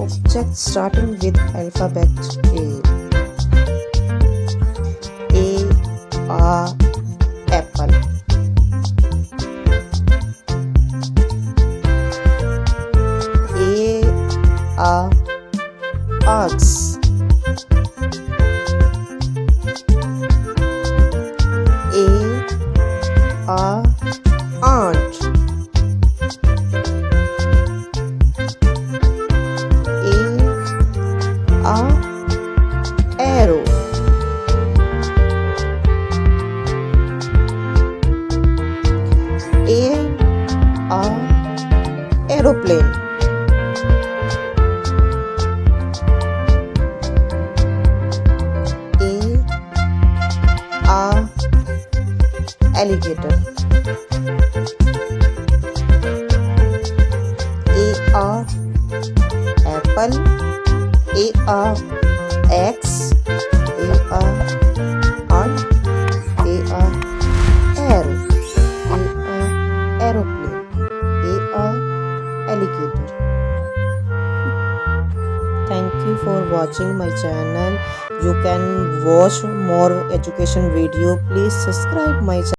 Object starting with alphabet A. A apple. A ox. A ant. A arrow. A aeroplane. A alligator. A apple. A X. A ant. A arrow. A aeroplane. A alligator. Thank you for watching my channel. You can watch more education video. Please subscribe my channel.